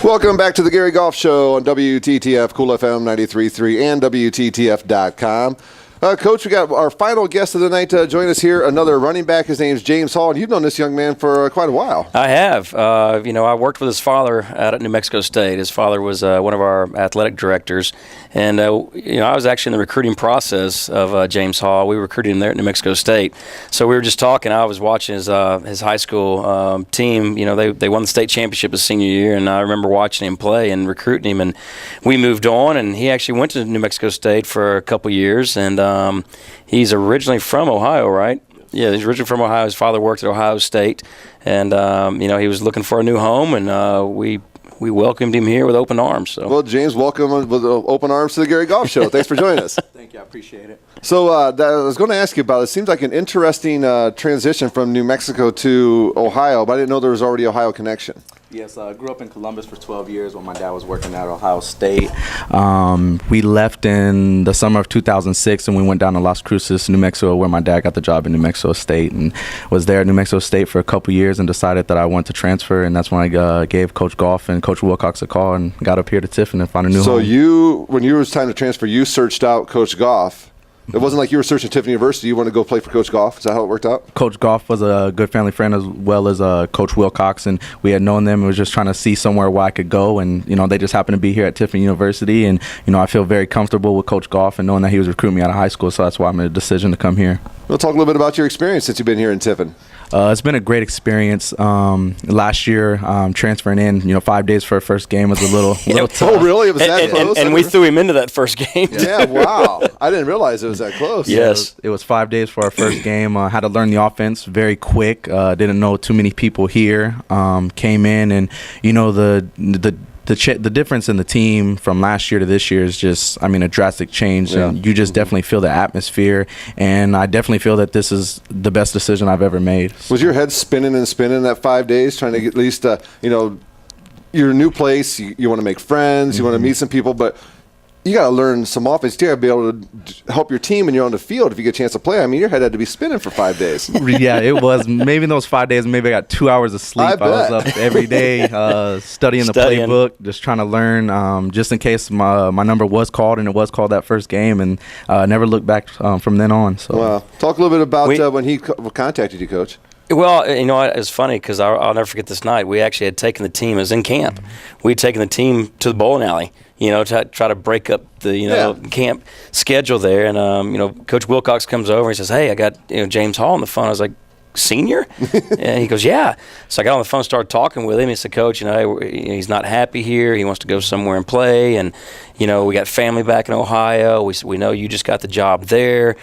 Welcome back to the Gary Goff Show on WTTF, Cool FM 93.3 and WTTF.com. Coach, we got our final guest of the night join us here, another running back. His name's James Hall, and you've known this young man for quite a while. I have. I worked with his father out at New Mexico State. His father was one of our athletic directors, and I was actually in the recruiting process of James Hall. We recruited him there at New Mexico State. So we were just talking. I was watching his high school team. They won the state championship his senior year, and I remember watching him play and recruiting him. And we moved on, and he actually went to New Mexico State for a couple years, and he's originally from Ohio, right? Yeah, he's originally from Ohio. His father worked at Ohio State, and he was looking for a new home, and we welcomed him here with open arms. So. Well, James, welcome with open arms to the Gary Goff Show. Thanks for joining us. Thank you. I appreciate it. So I was going to ask you about it. Seems like an interesting transition from New Mexico to Ohio, but I didn't know there was already Ohio connection. Yes, I grew up in Columbus for 12 years when my dad was working at Ohio State. We left in the summer of 2006, and we went down to Las Cruces, New Mexico, where my dad got the job in New Mexico State, and was there at New Mexico State for a couple years and decided that I wanted to transfer, and that's when I gave Coach Goff and Coach Wilcox a call and got up here to Tiffin and found a new home. So when you was time to transfer, you searched out Coach Goff. It wasn't like you were searching Tiffin University. You wanted to go play for Coach Goff. Is that how it worked out? Coach Goff was a good family friend as well as Coach Wilcox, and we had known them and was just trying to see somewhere where I could go. And, they just happened to be here at Tiffin University. And, I feel very comfortable with Coach Goff and knowing that he was recruiting me out of high school. So that's why I made a decision to come here. We'll talk a little bit about your experience since you've been here in Tiffin. It's been a great experience. Last year, transferring in, 5 days for our first game was a little tough. Oh, really? It was that close? And we threw him into that first game. Yeah, wow. I didn't realize it was that close. Yes. It was 5 days for our first game. Had to learn the offense very quick. Didn't know too many people here. Came in, and, the difference in the team from last year to this year is just, a drastic change. Yeah. And you just definitely feel the atmosphere, and I definitely feel that this is the best decision I've ever made. Was your head spinning that 5 days, trying to get at least, your new place, you want to make friends, you want to meet some people, but you got to learn some offense. You got to be able to help your team when you're on the field if you get a chance to play. Your head had to be spinning for 5 days. Yeah, it was. Maybe in those 5 days, maybe I got 2 hours of sleep. I was up every day studying the playbook, just trying to learn, just in case my number was called, and it was called that first game, and never looked back from then on. So, wow. Talk a little bit about when he contacted you, Coach. Well, it's funny because I'll never forget this night. We actually had taken the team. It was in camp. We'd taken the team to the bowling alley, to try to break up the, camp schedule there. And, Coach Wilcox comes over and he says, "Hey, I got, James Hall on the phone." I was like, "Senior?" And he goes, "Yeah." So I got on the phone, started talking with him. He said, "Coach, he's not happy here. He wants to go somewhere and play. And, we got family back in Ohio. We know you just got the job there.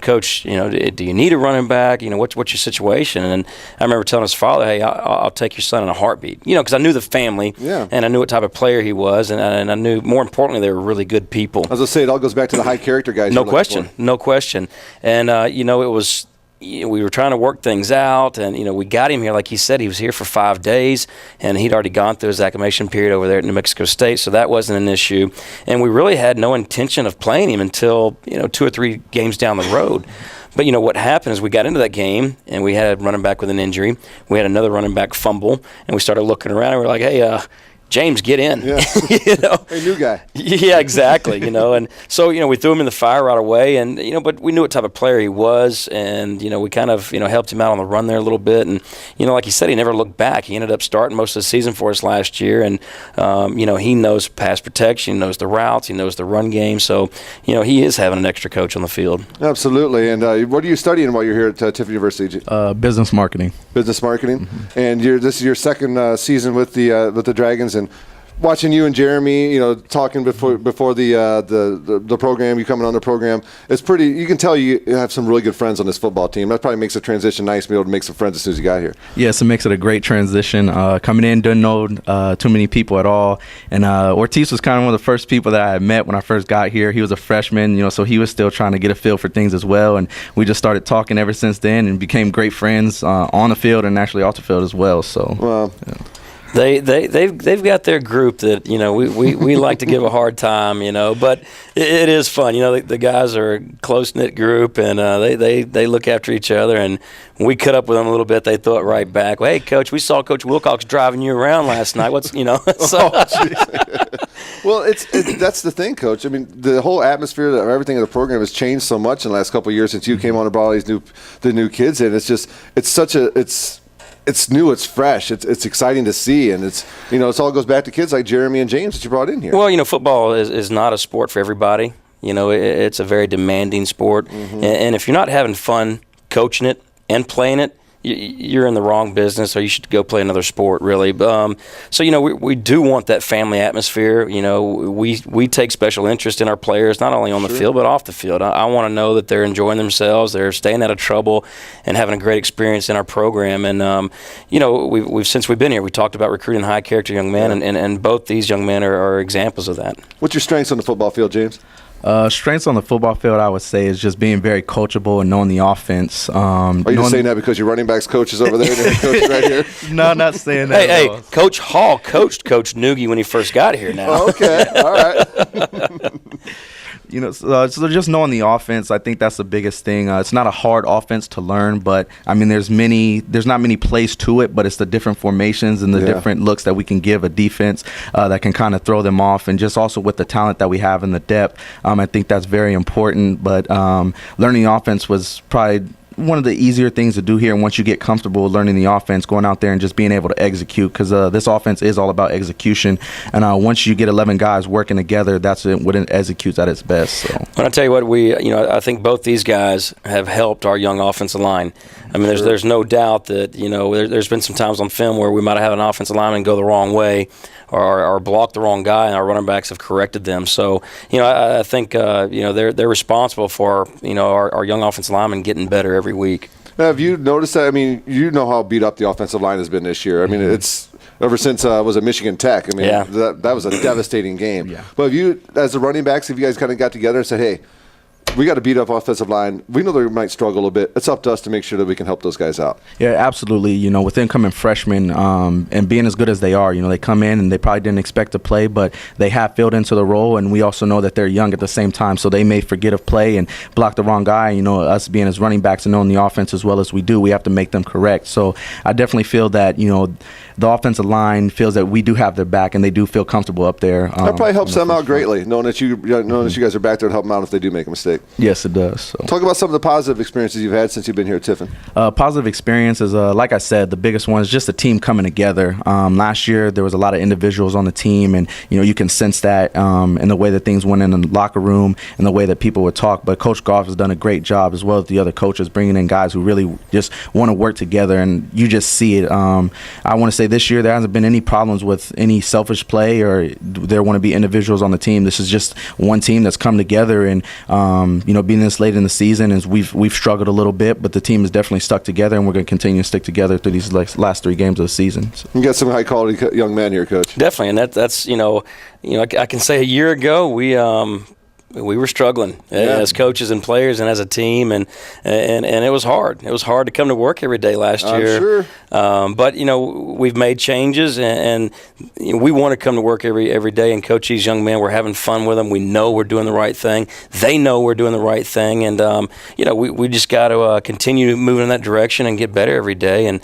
Coach, do you need a running back? What's your situation?" And I remember telling his father, "Hey, I'll take your son in a heartbeat." Because I knew the family, and I knew what type of player he was, and I knew, more importantly, they were really good people. I was going to say, it all goes back to the high character guys. No question. And, it was, we were trying to work things out, and we got him here. Like he said, he was here for 5 days, and he'd already gone through his acclimation period over there at New Mexico State, so that wasn't an issue. And we really had no intention of playing him until 2 or 3 games down the road. But what happened is we got into that game, and we had a running back with an injury. We had another running back fumble, and we started looking around, and we were like, "Hey, James, get in." Yeah. Hey, new guy. Yeah, exactly. And so, we threw him in the fire right away, and, but we knew what type of player he was, and, we kind of, helped him out on the run there a little bit. And, like he said, he never looked back. He ended up starting most of the season for us last year, and, he knows pass protection, he knows the routes, he knows the run game. So, he is having an extra coach on the field. Absolutely. And what are you studying while you're here at Tiffin University? Business marketing. Business marketing. Mm-hmm. And this is your second season with the Dragons. And watching you and Jeremy, talking before the program, you coming on the program, it's pretty. You can tell you have some really good friends on this football team. That probably makes the transition nice, to be able to make some friends as soon as you got here. Yes, it makes it a great transition. Coming in, didn't know too many people at all, and Ortiz was kind of one of the first people that I had met when I first got here. He was a freshman, so he was still trying to get a feel for things as well, and we just started talking ever since then, and became great friends on the field and actually off the field as well. So, well. Yeah. They've got their group that we like to give a hard time, but it is fun. The guys are a close knit group, and they look after each other. And when we cut up with them a little bit, they throw it right back. Well, hey, Coach, we saw Coach Wilcox driving you around last night. What's So. Well, that's the thing, Coach. I mean, the whole atmosphere of everything in the program has changed so much in the last couple of years since you came on and brought all these new kids in. It's new, it's fresh, it's exciting to see, and it all goes back to kids like Jeremy and James that you brought in here. Well, football is not a sport for everybody. It's a very demanding sport, and if you're not having fun coaching it and playing it, you're in the wrong business, or you should go play another sport, really. So we do want that family atmosphere. We take special interest in our players, not only on the field but off the field. I want to know that they're enjoying themselves, they're staying out of trouble, and having a great experience in our program. And we've since we've been here, we talked about recruiting high character young men, and both these young men are examples of that. What's your strengths on the football field, James? Strengths on the football field, I would say, is just being very coachable and knowing the offense. Are you just saying that because your running backs coach is over there and your coach is right here? No, not saying that. Hey, Coach Hall coached Coach Noogie when he first got here now. Oh, okay, all right. So just knowing the offense, I think that's the biggest thing. It's not a hard offense to learn, but I mean, there's not many plays to it, but it's the different formations and the different looks that we can give a defense that can kind of throw them off, and just also with the talent that we have in the depth, I think that's very important. But learning the offense was probably one of the easier things to do here. And once you get comfortable learning the offense, going out there and just being able to execute, because this offense is all about execution. And once you get 11 guys working together, that's when it executes at its best. So. When I tell you what, I think both these guys have helped our young offensive line. I mean, there's no doubt that there's been some times on film where we might have had an offensive lineman go the wrong way, or block the wrong guy, and our running backs have corrected them. So, I think they're responsible for our young offensive linemen getting better every week. Now, have you noticed that? I mean, how beat up the offensive line has been this year. I mean, it's ever since was it Michigan Tech? I mean, that was a devastating game. Yeah. But have you, as the running backs, have you guys kind of got together and said, hey, we got to beat up offensive line. We know they might struggle a bit. It's up to us to make sure that we can help those guys out. Yeah, absolutely. With incoming freshmen and being as good as they are, they come in and they probably didn't expect to play, but they have filled into the role, and we also know that they're young at the same time, so they may forget of play and block the wrong guy. Us being as running backs and knowing the offense as well as we do, we have to make them correct. So I definitely feel that, the offensive line feels that we do have their back, and they do feel comfortable up there. That probably helps them out greatly, knowing that you guys are back there to help them out if they do make a mistake. Yes, it does. So. Talk about some of the positive experiences you've had since you've been here at Tiffin. Positive experiences, like I said, the biggest one is just the team coming together. Last year, there was a lot of individuals on the team, and you can sense that in the way that things went in the locker room and the way that people would talk. But Coach Goff has done a great job, as well as the other coaches, bringing in guys who really just want to work together, and you just see it. I want to say this year there hasn't been any problems with any selfish play, or there want to be individuals on the team. This is just one team that's come together, and being this late in the season, is we've struggled a little bit, but the team has definitely stuck together, and we're going to continue to stick together through these last 3 games of the season. So. You got some high quality young men here, Coach. Definitely, and that's I can say a year ago we were struggling as coaches and players and as a team, and it was hard. It was hard to come to work every day last year. Sure. But we've made changes, and we want to come to work every day and coach these young men. We're having fun with them. We know we're doing the right thing. They know we're doing the right thing, and we just got to continue moving in that direction and get better every day. And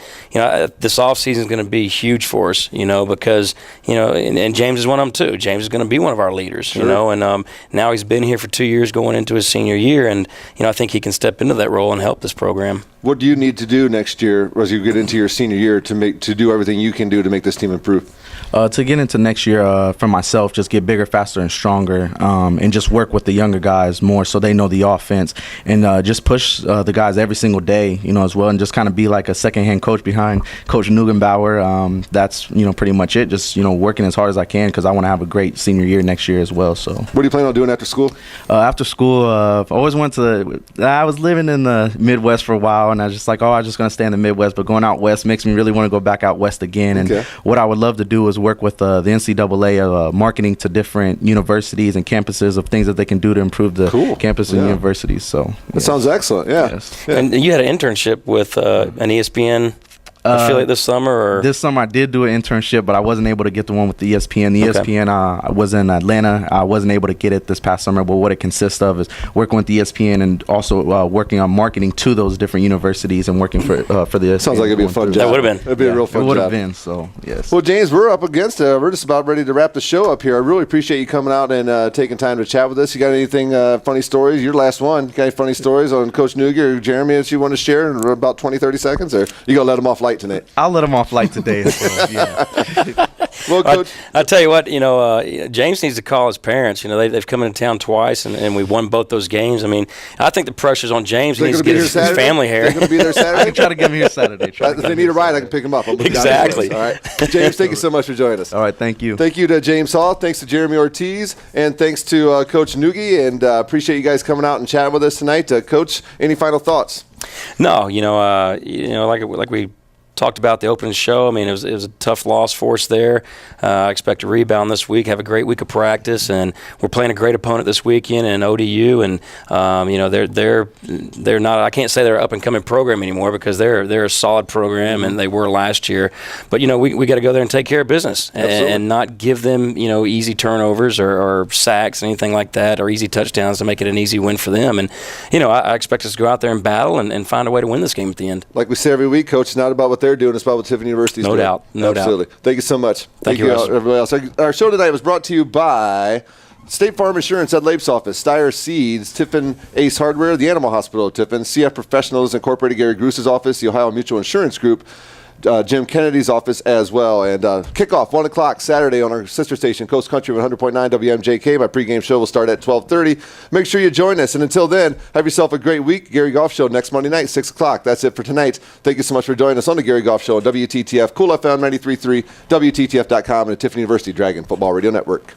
this off season is going to be huge for us, because and James is one of them too. James is going to be one of our leaders, sure. And now he's been here for 2 years going into his senior year, and I think he can step into that role and help this program. What do you need to do next year as you get into your senior year to do everything you can do to make this team improve? To get into next year, for myself, just get bigger, faster, and stronger, and just work with the younger guys more so they know the offense, and just push the guys every single day, as well, and just kind of be like a second-hand coach behind Coach Nugenbauer. That's, pretty much it, just, working as hard as I can, because I want to have a great senior year next year as well. So, what do you plan on doing after school? After school, I've always I was living in the Midwest for a while, and I was just like, I'm just going to stay in the Midwest, but going out West makes me really want to go back out West again. And what I would love to do is work with the NCAA, marketing to different universities and campuses of things that they can do to improve the campus and universities. So that sounds excellent. Yeah. Yes. And you had an internship with an ESPN affiliate this summer? Or? This summer I did do an internship, but I wasn't able to get the one with the ESPN. The ESPN was in Atlanta. I wasn't able to get it this past summer, but what it consists of is working with the ESPN and also working on marketing to those different universities and working for the ESPN. Sounds like it'd be a fun job. That would have been. It'd be a real fun job. It would have been, so yes. Well, James, we're up against it. We're just about ready to wrap the show up here. I really appreciate you coming out and taking time to chat with us. You got anything, funny stories? Your last one. You got any funny stories on Coach Noogie or Jeremy that you want to share in about 20, 30 seconds? Or you going to let them off light tonight? I'll let them off light today. So, yeah. Well, Coach. I tell you what, James needs to call his parents. They've come into town twice, and we won both those games. I mean, I think the pressure's on James. He needs to get his family here. They're going to be there Saturday? I can try to get them here Saturday. If they need a ride, I can pick them up. Exactly. All right. James, thank you so much for joining us. All right, thank you. Thank you to James Hall. Thanks to Jeremy Ortiz. And thanks to Coach Noogie. And appreciate you guys coming out and chatting with us tonight. Coach, any final thoughts? No, like we talked about the opening show. I mean, it was a tough loss for us there. I expect to rebound this week, have a great week of practice, and we're playing a great opponent this weekend in ODU. And they're not. I can't say they're an up and coming program anymore because they're a solid program and they were last year. But we got to go there and take care of business and not give them easy turnovers or sacks, anything like that, or easy touchdowns to make it an easy win for them. And I expect us to go out there and battle and find a way to win this game at the end. Like we say every week, Coach, it's not about what they're doing. It's about what Tiffin University is doing. No doubt. Absolutely. Thank you so much. Thank you, everybody else. Our show tonight was brought to you by State Farm Insurance at Lape's office, Steyer Seeds, Tiffin Ace Hardware, the Animal Hospital of Tiffin, CF Professionals Incorporated, Gary Gruce's office, the Ohio Mutual Insurance Group, Jim Kennedy's office as well. And kickoff 1 o'clock Saturday on our sister station, Coast Country 100.9 WMJK. My pregame show will start at 12:30. Make sure you join us. And until then, have yourself a great week. Gary Goff Show next Monday night, 6 o'clock. That's it for tonight. Thank you so much for joining us on the Gary Goff Show on WTTF, Cool FM 93.3, WTTF.com, and the Tiffin University Dragon Football Radio Network.